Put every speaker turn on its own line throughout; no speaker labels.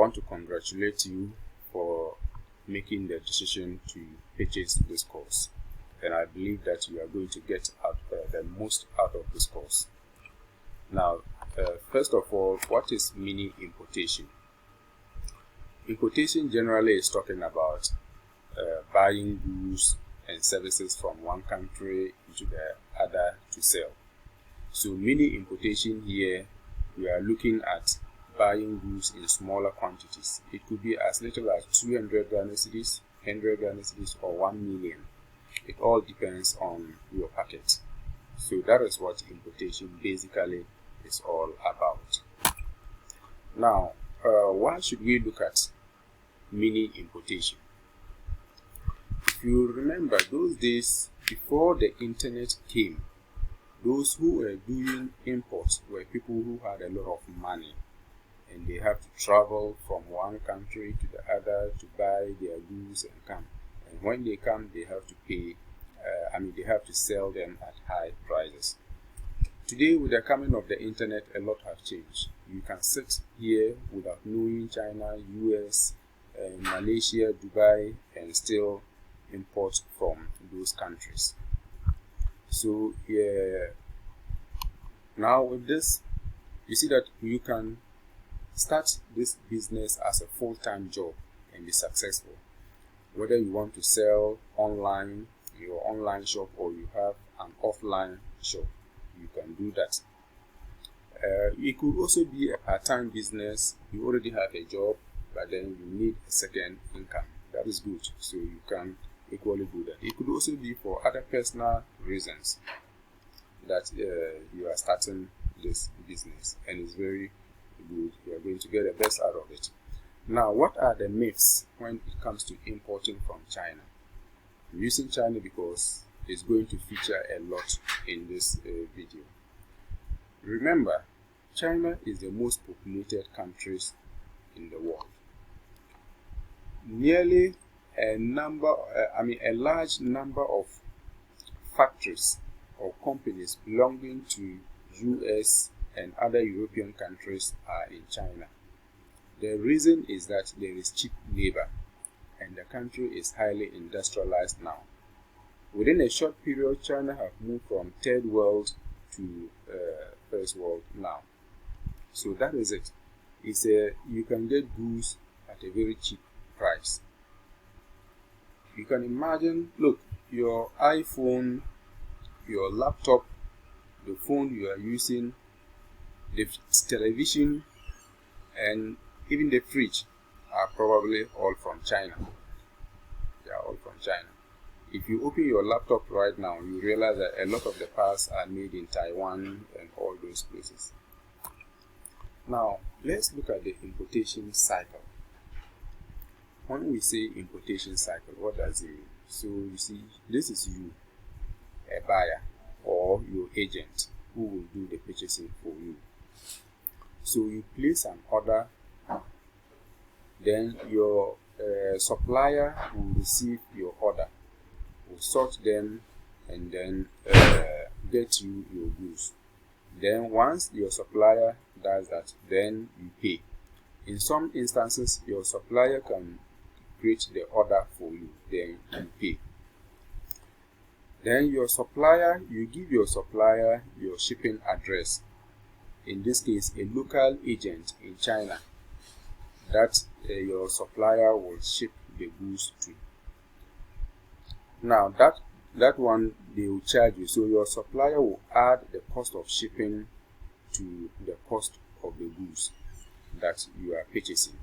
want to congratulate you for making the decision to purchase this course, and I believe that you are going to get the most out of this course. Now, first of all, what is mini importation? Importation generally is talking about buying goods and services from one country into the other to sell. So mini importation here, we are looking at buying goods in smaller quantities. It could be as little as 200 Ghana cedis, 100 Ghana cedis, or 1 million. It all depends on your packet. So that is what importation basically is all about. Now, why should we look at mini importation? If you remember those days before the internet came, those who were doing imports were people who had a lot of money, and they have to travel from one country to the other to buy their goods and come. And when they come, they have to pay, they have to sell them at high prices. Today, with the coming of the internet, a lot have changed. You can sit here without knowing China, US, Malaysia, Dubai, and still import from those countries. So now with this, you see that you can start this business as a full-time job and be successful. Whether you want to sell online, your online shop, or you have an offline shop, you can do that. It could also be a part-time business. You already have a job, but then you need a second income. That is good, so you can equally do that. It could also be for other personal reasons that you are starting this business, and it's very good. You are going to get the best out of it. Now, what are the myths when it comes to importing from China? I'm using China because it's going to feature a lot in this video. Remember, China is the most populated country in the world. Nearly a large number of factories or companies belonging to US and other European countries are in China. The reason is that there is cheap labor and the country is highly industrialized now. Within a short period, China have moved from third world to first world now. So that is it. You can get goods at a very cheap price. You can imagine, look, your iPhone, your laptop, the phone you are using, the television, and even the fridge are probably all from China. They are all from China. If you open your laptop right now, you realize that a lot of the parts are made in Taiwan and all those places. Now, let's look at the importation cycle. When we say importation cycle, what does it mean? So you see, this is you, a buyer, or your agent who will do the purchasing for you. So you place an order, then your supplier will receive your order, will sort them, and then get you your goods. Then once your supplier does that, then you pay. In some instances, your supplier can create the order for you, then you pay. Then your supplier, you give your supplier your shipping address. In this case, a local agent in China that your supplier will ship the goods to. Now that one they will charge you, so your supplier will add the cost of shipping to the cost of the goods that you are purchasing.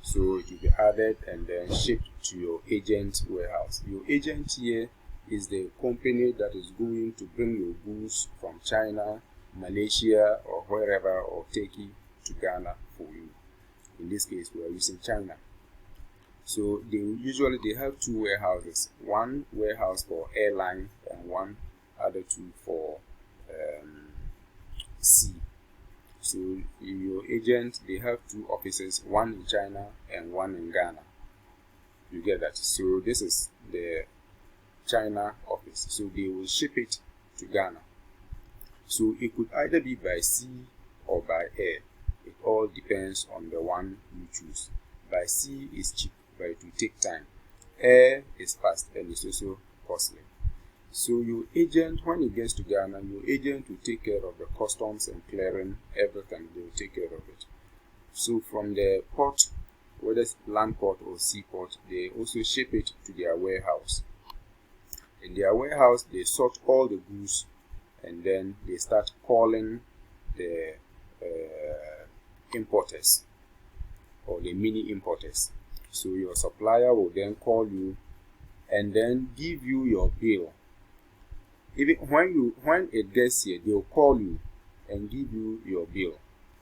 So it will be added and then shipped to your agent warehouse. Your agent here is the company that is going to bring your goods from China, Malaysia, or wherever, or Turkey to Ghana for you. In this case, we are using China. So they have two warehouses, one warehouse for airline and one other two for sea. So your agent, they have two offices, one in China and one in Ghana. You get that? So this is the China office. So they will ship it to Ghana. So it could either be by sea or by air. It all depends on the one you choose. By sea is cheap, but it will take time. Air is fast and it's also costly. So your agent, when he gets to Ghana, your agent will take care of the customs and clearing, everything. They will take care of it. So from the port, whether it's land port or sea port, they also ship it to their warehouse. In their warehouse, they sort all the goods, and then they start calling the importers or the mini importers. So your supplier will then call you and then give you your bill. Even when it gets here, they'll call you and give you your bill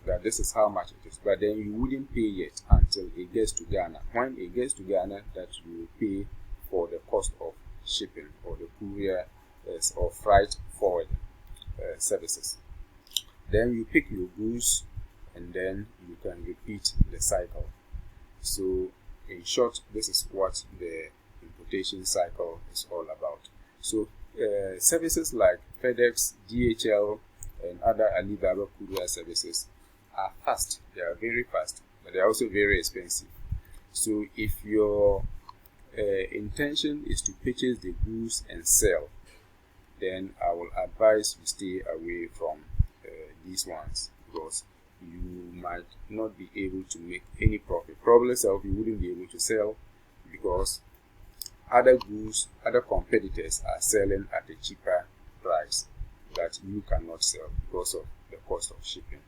that this is how much it is. But then you wouldn't pay yet until it gets to Ghana. When it gets to Ghana, that you will pay for the cost of shipping or the courier or freight forward services. Then you pick your goods and then you can repeat the cycle. So in short, this is what the importation cycle is all about. So services like FedEx, DHL, and other Alibaba courier services are fast. They are very fast, but they are also very expensive. So if your intention is to purchase the goods and sell, then I will advise you stay away from these ones, because you might not be able to make any profit. Probably self, you wouldn't be able to sell because other goods, other competitors are selling at a cheaper price that you cannot sell because of the cost of shipping.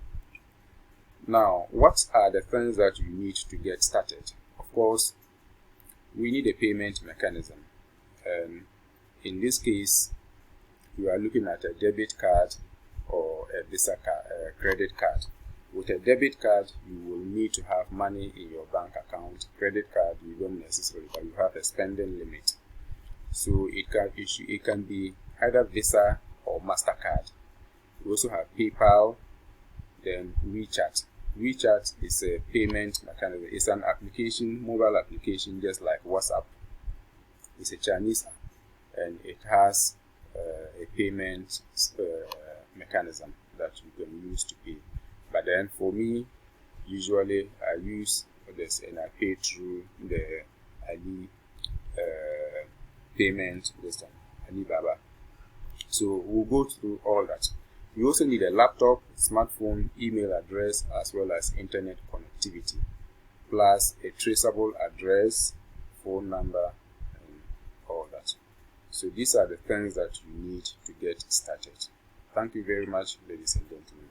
Now, what are the things that you need to get started? Of course, we need a payment mechanism. In this case, you are looking at a debit card or a Visa card, credit card. With a debit card, you will need to have money in your bank account. Credit card, you don't necessarily, but you have a spending limit. So it can be either Visa or MasterCard. We also have PayPal, then WeChat. WeChat is a payment mechanism. It's an application, mobile application, just like WhatsApp. It's a Chinese app, and it has a payment mechanism that you can use to pay. But then for me, usually I use this and I pay through the Ali payment system, Alibaba. So we'll go through all that. You also need a laptop, smartphone, email address, as well as internet connectivity, plus a traceable address, phone number, and all that. So these are the things that you need to get started. Thank you very much, ladies and gentlemen.